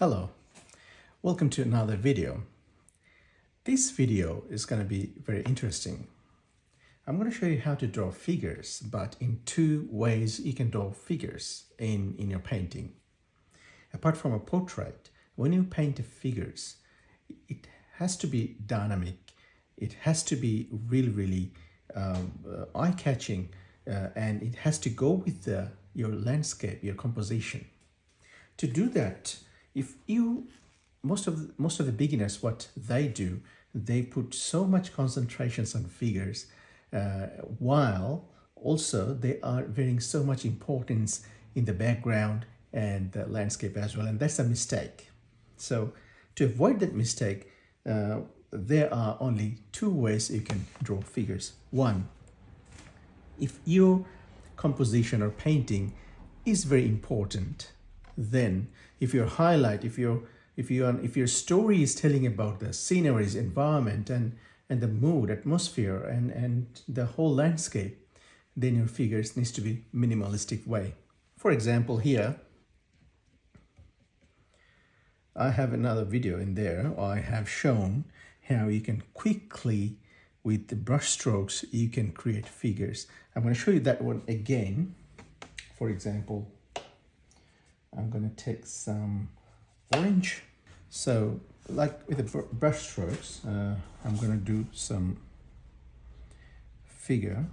Hello, welcome to another video. This video is going to be very interesting. I'm going to show you how to draw figures, but in two ways you can draw figures in your painting. Apart from a portrait, when you paint figures, it has to be dynamic. It has to be really eye-catching, and it has to go with your landscape, your composition. To do that, most of the beginners, what they do, they put so much concentrations on figures, while also they are giving so much importance in the background and the landscape as well, and that's a mistake. So to avoid that mistake, there are only two ways you can draw figures. One, if your composition or painting is very important, then if your highlight, if your story is telling about the sceneries, environment, and the mood, atmosphere, and the whole landscape, then your figures needs to be minimalistic way. For example, here I have another video in there. I have shown how you can quickly, with the brush strokes, you can create figures. I'm going to show you that one again. For example, I'm going to take some orange. So like with the brush strokes, I'm going to do some figure,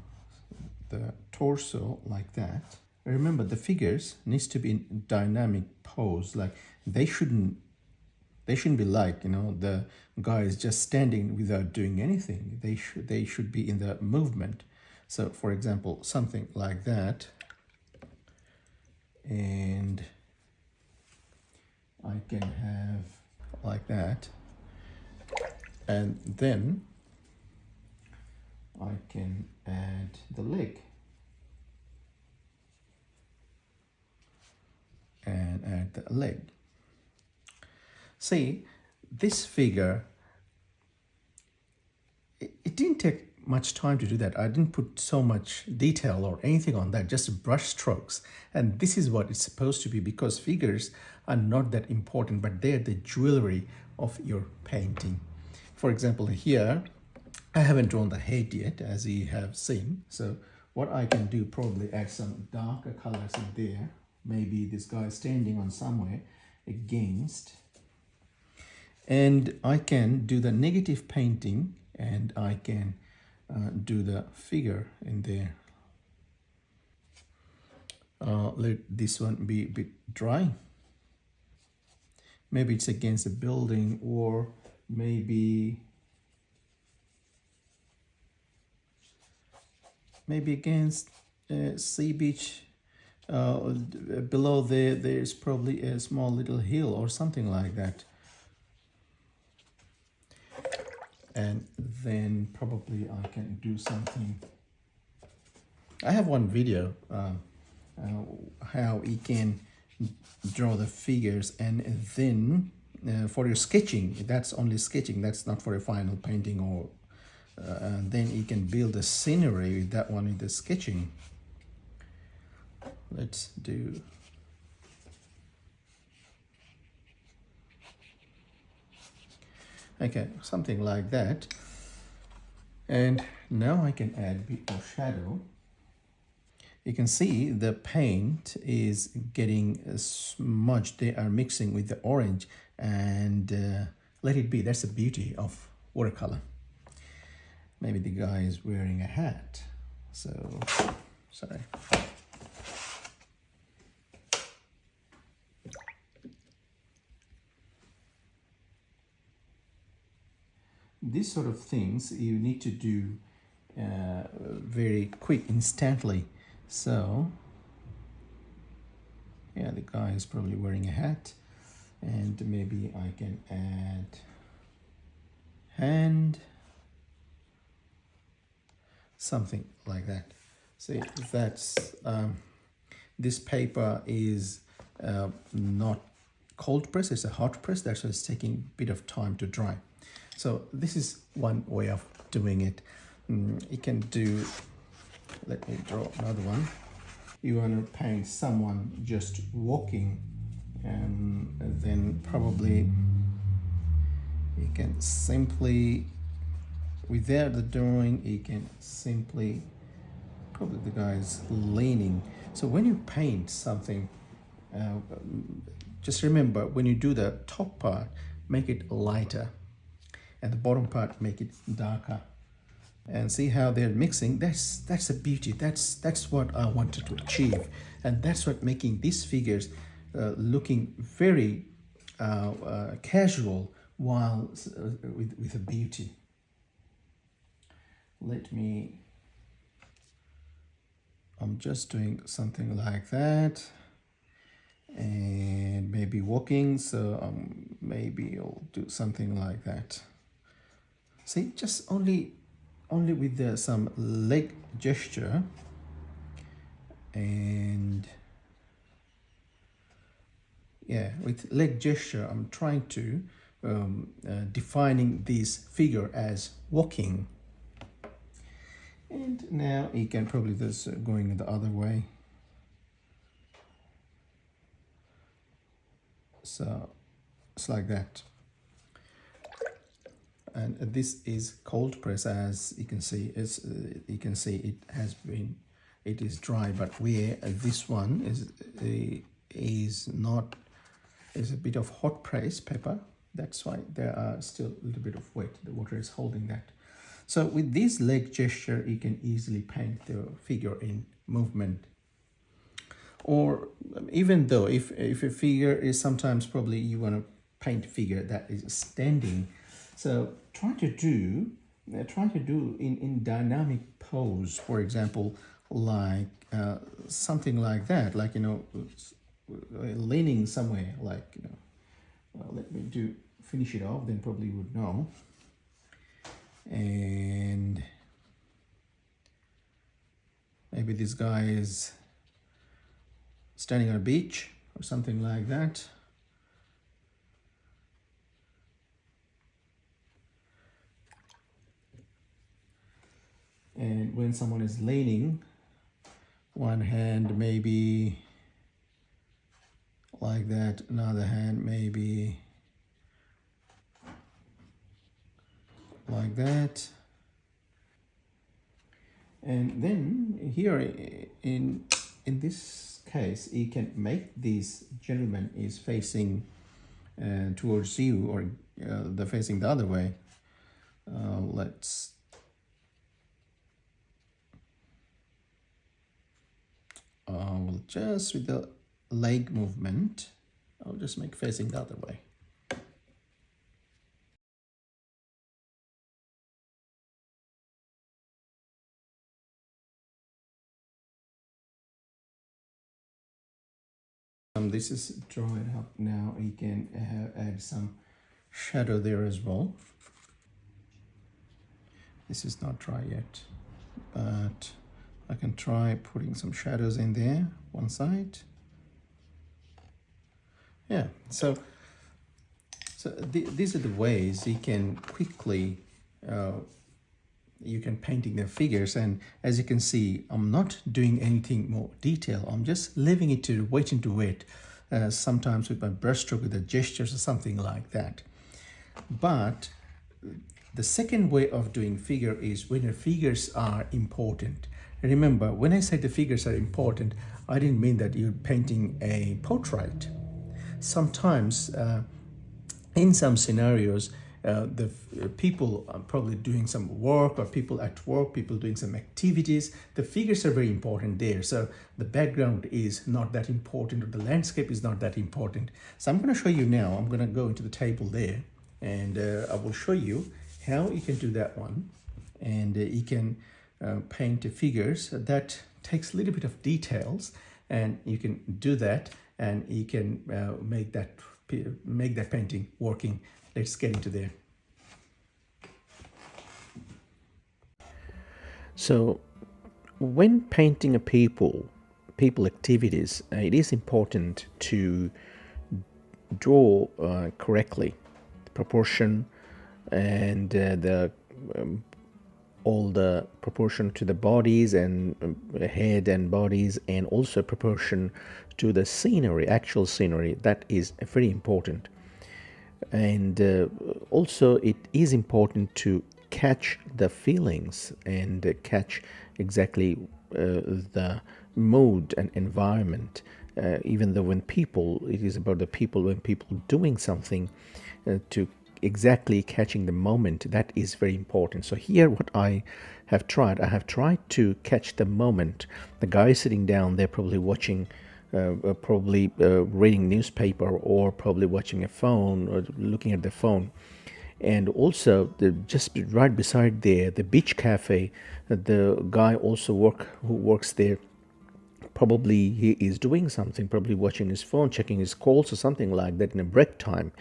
the torso like that. Remember, the figures needs to be in dynamic pose. Like they shouldn't be like, the guy is just standing without doing anything. They should be in the movement. So for example, something like that. And I can have like that, and then I can add the leg and add the leg. See, this figure, it didn't take much time to do that. I didn't put so much detail or anything on that, just brush strokes. And this is what it's supposed to be, because figures are not that important, but they're the jewelry of your painting. For example, here, I haven't drawn the head yet, as you have seen. So what I can do, probably add some darker colors in there. Maybe this guy is standing on somewhere against. And I can do the negative painting, and I can do the figure in there. Let this one be a bit dry. Maybe it's against a building, or maybe against a sea beach. Below there's probably a small little hill or something like that. And then probably I can do something. I have one video how you can draw the figures, and then for your sketching, that's only sketching, that's not for a final painting, or then you can build a scenery with that one in the sketching. Let's do okay, something like that. And now I can add a bit more shadow. You can see the paint is getting smudged. They are mixing with the orange, and let it be. That's the beauty of watercolor. Maybe the guy is wearing a hat. So, sorry. These sort of things you need to do very quick, instantly. So, yeah, the guy is probably wearing a hat, and maybe I can add hand, something like that. See, that's this paper is not cold press, it's a hot press. That's why it's taking a bit of time to dry. So this is one way of doing it. You can do, let me draw another one. You want to paint someone just walking and then probably you can simply, without the drawing, you can simply, probably the guy is leaning. So when you paint something, just remember, when you do the top part, make it lighter, and the bottom part, make it darker. And see how they're mixing. That's a beauty. That's what I wanted to achieve, and that's what making these figures looking very casual while with a beauty. I'm just doing something like that, and maybe walking, so maybe I'll do something like that. See, just only with some leg gesture, and yeah, with leg gesture I'm trying to defining this figure as walking. And now you can probably just going the other way. So it's like that. And this is cold press, as you can see. You can see it is dry, but where this one is not, is a bit of hot press pepper. That's why there are still a little bit of wet. The water is holding that. So with this leg gesture, you can easily paint the figure in movement. Or even though if a figure is, sometimes probably you want to paint a figure that is standing. So try to do in dynamic pose, for example, like something like that, like, you know, leaning somewhere, like, you know, let me finish it off, then probably you would know. And maybe this guy is standing on a beach or something like that. And when someone is leaning, one hand maybe like that, another hand maybe like that. And then here in this case, you can make this gentleman is facing towards you, or they're facing the other way. We'll just, with the leg movement, I'll just make facing the other way. This is dried up now. You can add some shadow there as well. This is not dry yet, but I can try putting some shadows in there, one side. Yeah, so these are the ways you can quickly you can painting the figures. And as you can see, I'm not doing anything more detail. I'm just leaving it to waiting to wet, sometimes with my brushstroke, with the gestures or something like that. But the second way of doing figure is when the figures are important. Remember, when I said the figures are important, I didn't mean that you're painting a portrait. Sometimes in some scenarios, the people are probably doing some work, or people at work, people doing some activities. The figures are very important there. So the background is not that important, or the landscape is not that important. So I'm going to show you now. I'm going to go into the table there, and I will show you how you can do that one. And you can paint the figures. That takes a little bit of details, and you can do that, and you can make that painting working. Let's get into there. So when painting a people activities, it is important to draw correctly the proportion and the all the proportion to the bodies and head and bodies, and also proportion to the scenery, actual scenery. That is very important. And also it is important to catch the feelings and catch exactly the mood and environment, even though when people, it is about the people, when people doing something, to exactly catching the moment. That is very important. So here what I have tried to catch the moment. The guy sitting down there probably watching, probably reading newspaper, or probably watching a phone or looking at the phone. And also just right beside there, the beach cafe, the guy also who works there, probably he is doing something, probably watching his phone, checking his calls or something like that in a break time.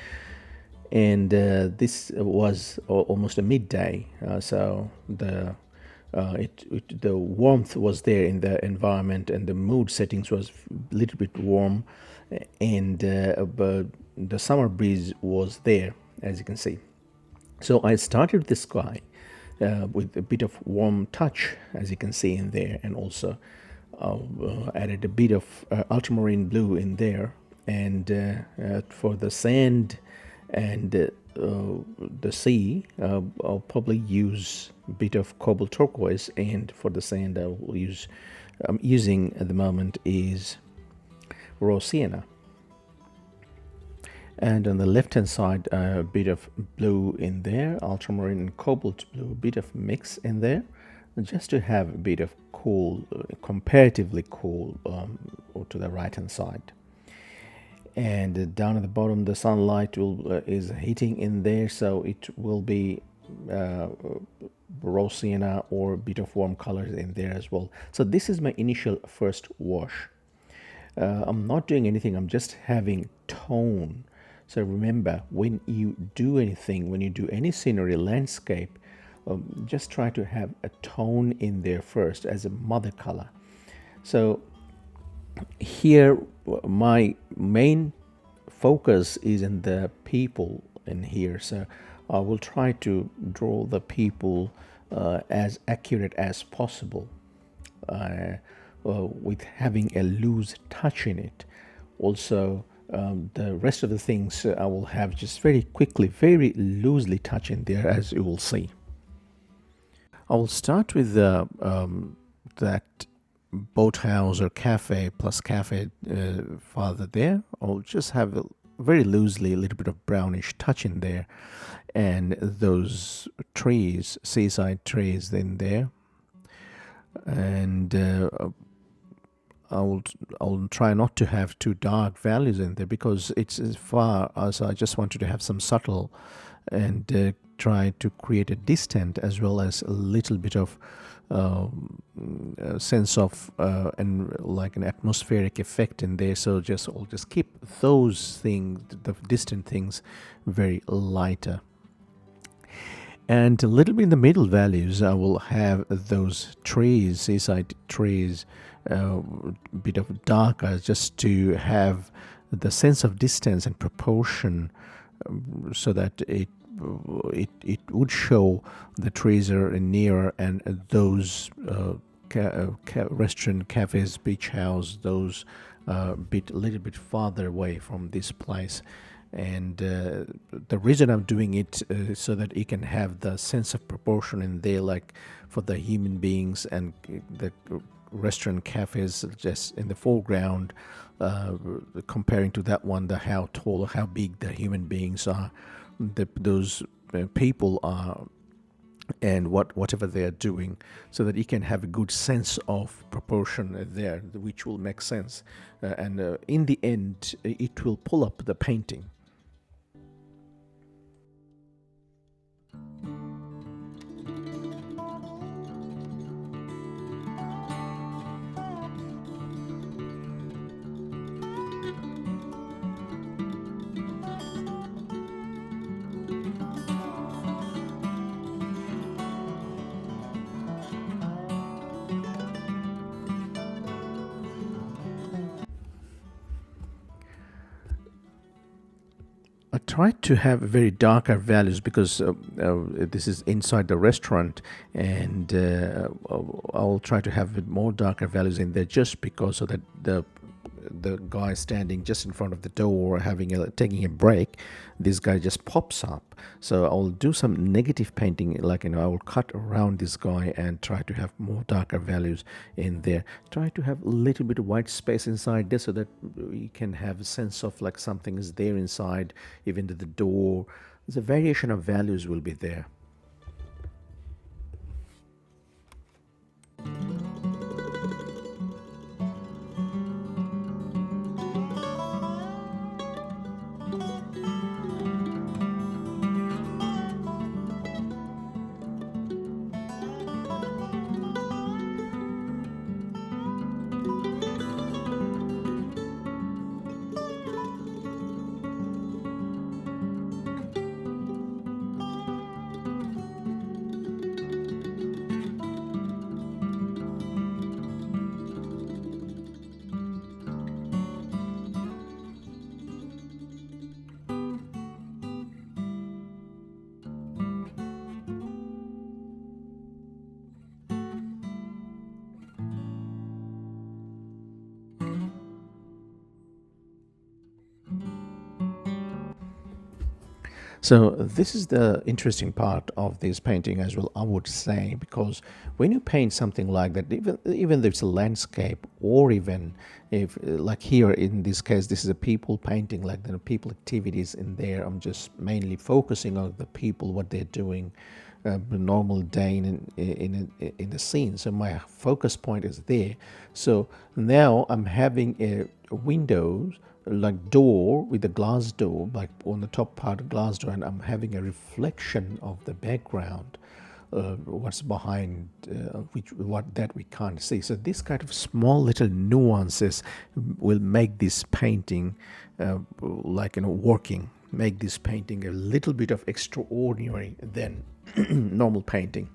And this was almost a midday, so the warmth was there in the environment, and the mood settings was a little bit warm, and but the summer breeze was there, as you can see. So I started this guy with a bit of warm touch, as you can see in there, and also added a bit of ultramarine blue in there. And for the sand and the sea, I'll probably use a bit of cobalt turquoise, and for the sand I'm using at the moment is raw sienna. And on the left hand side, a bit of blue in there, ultramarine and cobalt blue, a bit of mix in there, just to have a bit of cool, comparatively cool, to the right hand side. And down at the bottom, the sunlight is hitting in there, so it will be raw sienna or a bit of warm colors in there as well. So this is my initial first wash. I'm not doing anything, I'm just having tone. So remember, when you do anything, when you do any scenery, landscape, just try to have a tone in there first as a mother color. So here my main focus is in the people in here, so I will try to draw the people as accurate as possible, with having a loose touch in it. Also, the rest of the things I will have just very quickly, very loosely touch in there, as you will see. I will start with that boathouse or cafe plus cafe farther there. I'll just have very loosely a little bit of brownish touch in there, and those trees, seaside trees in there. And I'll try not to have too dark values in there, because it's as far as I just wanted to have some subtle, and try to create a distant as well as a little bit of sense of and like an atmospheric effect in there. So I'll just keep those things, the distant things, very lighter. And a little bit in the middle values, I will have those trees, seaside trees, a bit of darker, just to have the sense of distance and proportion, so that it would show the trees are nearer, and those restaurant, cafes, beach house, those a little bit farther away from this place. And the reason I'm doing it so that you can have the sense of proportion in there, like for the human beings, and the restaurant, cafes just in the foreground, comparing to that one, the how tall, how big the human beings are, those people are, and whatever they are doing, so that you can have a good sense of proportion there, which will make sense, and in the end it will pull up the painting. tried to have very darker values because this is inside the restaurant, and I'll try to have more darker values in there just because so that the guy standing just in front of the door taking a break, this guy just pops up. So I'll do some negative painting, like, I will cut around this guy and try to have more darker values in there. Try to have a little bit of white space inside there so that you can have a sense of like something is there inside, even to the door. The variation of values will be there. So this is the interesting part of this painting as well, I would say, because when you paint something like that, even if it's a landscape, or even if, like here in this case, this is a people painting, like the people activities in there. I'm just mainly focusing on the people, what they're doing, the normal day in the scene. So my focus point is there. So now I'm having a windows, like door with a glass door, like on the top part of glass door, and I'm having a reflection of the background, what's behind, what that we can't see. So this kind of small little nuances will make this painting working, make this painting a little bit of extraordinary than normal painting.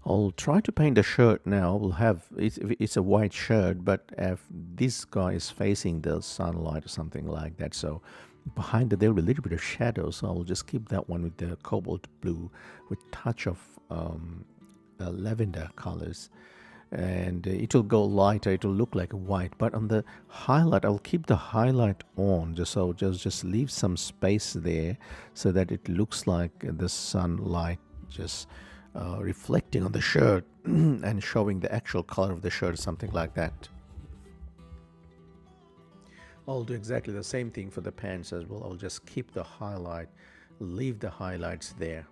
I'll try to paint a shirt now. We'll have it's a white shirt, but if this guy is facing the sunlight or something like that, so behind it there will be a little bit of shadow. So I'll just keep that one with the cobalt blue with touch of lavender colors, and it will go lighter. It will look like white, but on the highlight, I'll keep the highlight on just leave some space there so that it looks like the sunlight just reflecting on the shirt and showing the actual color of the shirt, something like that. I'll do exactly the same thing for the pants as well. I'll just keep the highlight, leave the highlights there.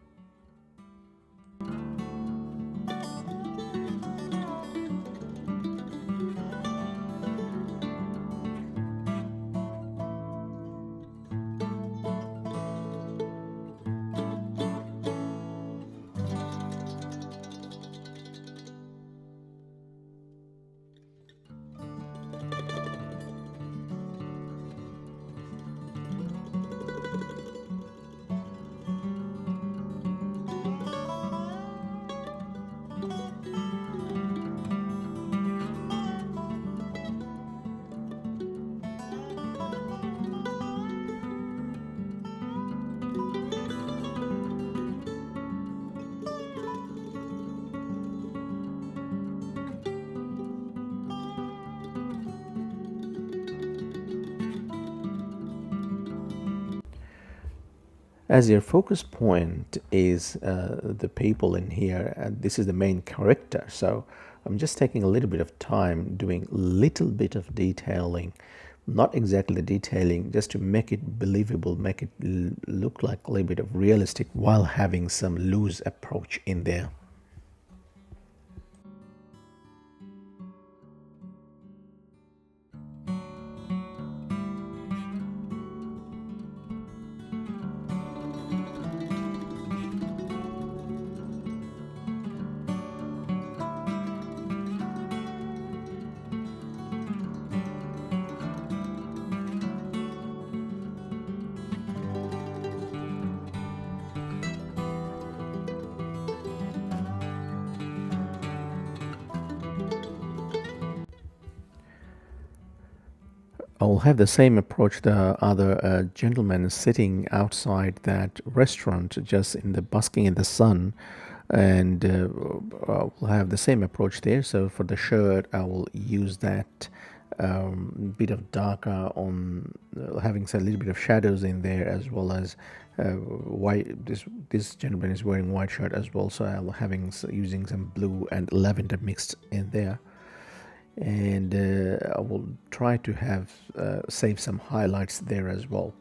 As your focus point is the people in here, and this is the main character, so I'm just taking a little bit of time doing a little bit of detailing, not exactly the detailing, just to make it believable, make it look like a little bit of realistic while having some loose approach in there. I'll have the same approach. The other gentleman sitting outside that restaurant, just in the basking in the sun, and I'll have the same approach there. So for the shirt, I will use that bit of darker on, having a little bit of shadows in there, as well as white. This gentleman is wearing white shirt as well, so I'll having using some blue and lavender mixed in there. And I will try to have save some highlights there as well.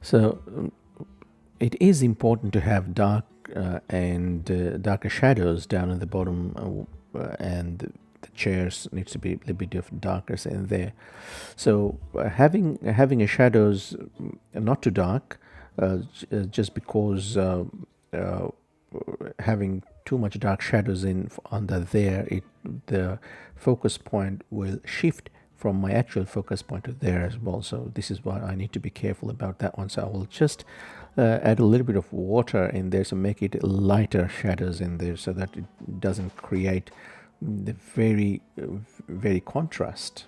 So it is important to have dark and darker shadows down at the bottom, and the chairs needs to be a little bit of darker in there. So having a shadows not too dark, just because having too much dark shadows in under there, the focus point will shift from my actual focus point to there as well. So this is why I need to be careful about that one. So I will just add a little bit of water in there, so make it lighter shadows in there, so that it doesn't create the very contrast.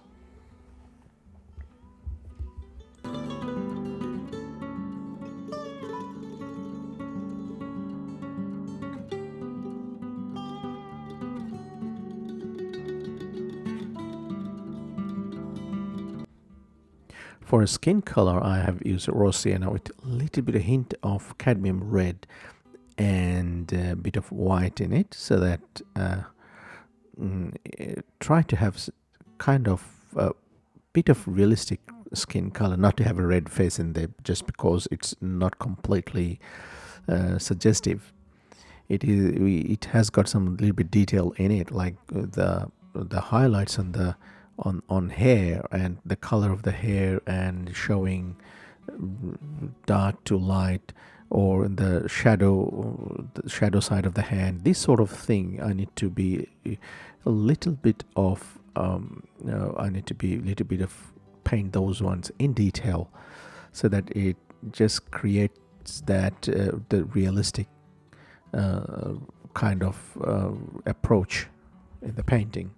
For a skin color, I have used raw sienna with a little bit of hint of cadmium red and a bit of white in it, so that try to have kind of a bit of realistic skin color, not to have a red face in there, just because it's not completely suggestive. It has got some little bit detail in it, like the highlights on the on hair, and the color of the hair, and showing dark to light, or the shadow side of the hand. This sort of thing, I need to be a little bit of I need to be a little bit of paint those ones in detail, so that it just creates that the realistic kind of approach in the painting.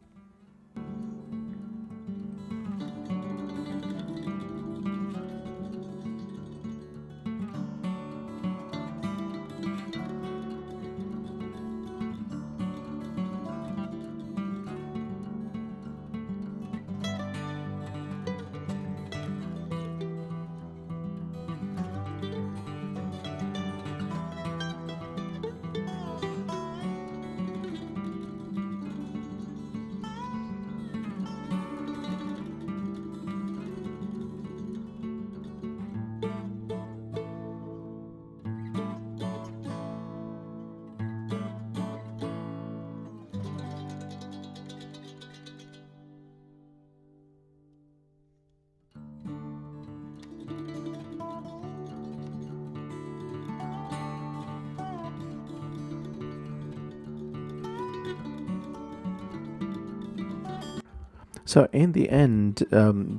So in the end,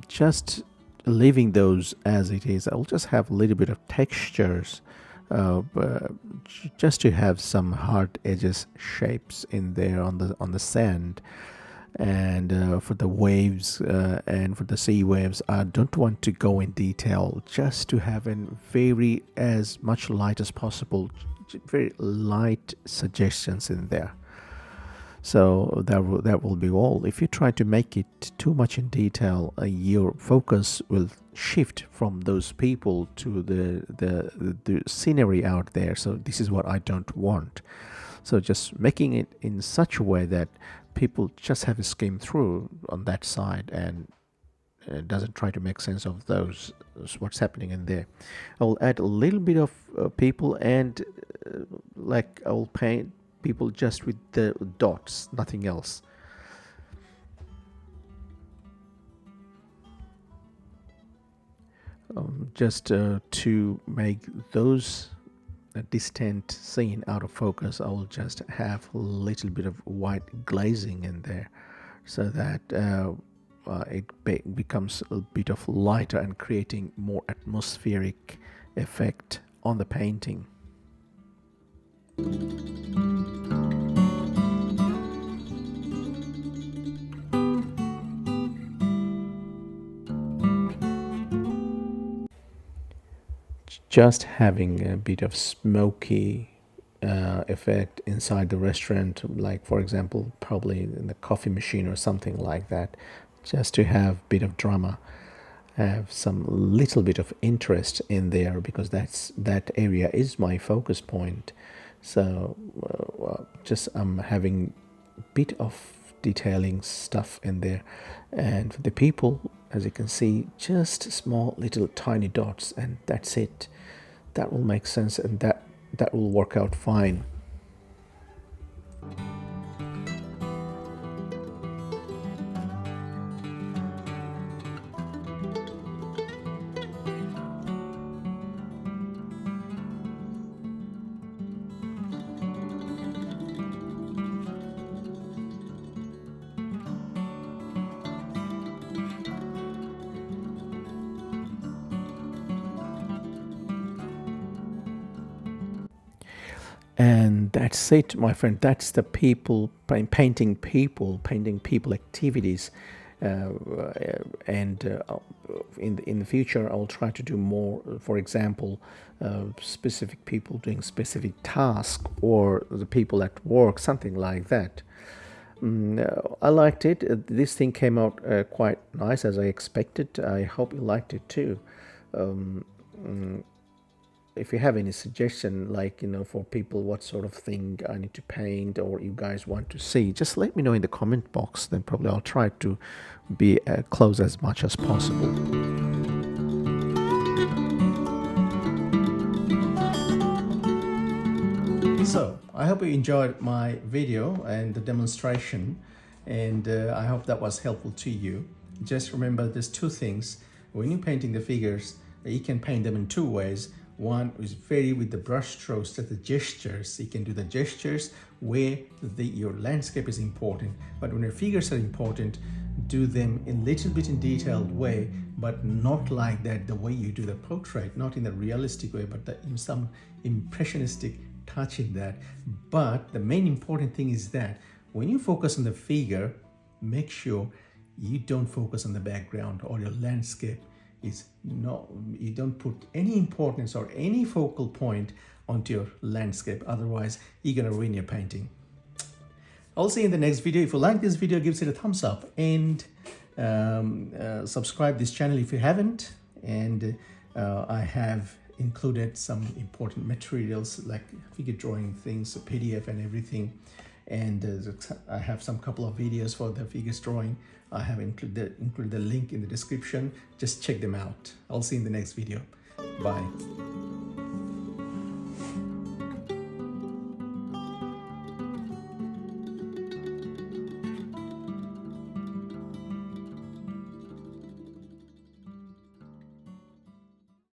just leaving those as it is, I'll just have a little bit of textures, just to have some hard edges shapes in there on the sand. And for the waves and for the sea waves, I don't want to go in detail, just to have a very as much light as possible, very light suggestions in there. So that will be all. If you try to make it too much in detail, your focus will shift from those people to the scenery out there. So this is what I don't want. So just making it in such a way that people just have a skim through on that side and doesn't try to make sense of those what's happening in there. I'll add a little bit of people, and like I'll paint people just with the dots, nothing else. Just to make those distant scene out of focus, I will just have a little bit of white glazing in there, so that it becomes a bit of lighter and creating more atmospheric effect on the painting. Just having a bit of smoky effect inside the restaurant, like for example probably in the coffee machine or something like that, just to have a bit of drama, have some little bit of interest in there, because that area is my focus point. So just I'm having a bit of detailing stuff in there, and for the people, as you can see, just small little tiny dots, and that's it. That will make sense, and that will work out fine. And that's it, my friend. That's the people painting people activities. And in the future, I'll try to do more. For example, specific people doing specific tasks, or the people at work, something like that. I liked it. This thing came out quite nice, as I expected. I hope you liked it too. If you have any suggestion, like, for people, what sort of thing I need to paint, or you guys want to see, just let me know in the comment box. Then probably I'll try to be close as much as possible. So I hope you enjoyed my video and the demonstration, and I hope that was helpful to you. Just remember, there's two things when you're painting the figures. You can paint them in two ways. One is vary with the brush strokes, that the gestures. You can do the gestures where your landscape is important, but when your figures are important, do them a little bit in detailed way, but not like that the way you do the portrait, not in the realistic way, but in some impressionistic touch in that. But the main important thing is that when you focus on the figure, make sure you don't focus on the background or your landscape. You don't put any importance or any focal point onto your landscape, otherwise you're gonna ruin your painting. I'll see you in the next video. If you like this video, give it a thumbs up, and subscribe this channel if you haven't. And I have included some important materials like figure drawing things, a PDF and everything. And I have some couple of videos for the figures drawing. I have included the link in the description. Just check them out. I'll see you in the next video. Bye.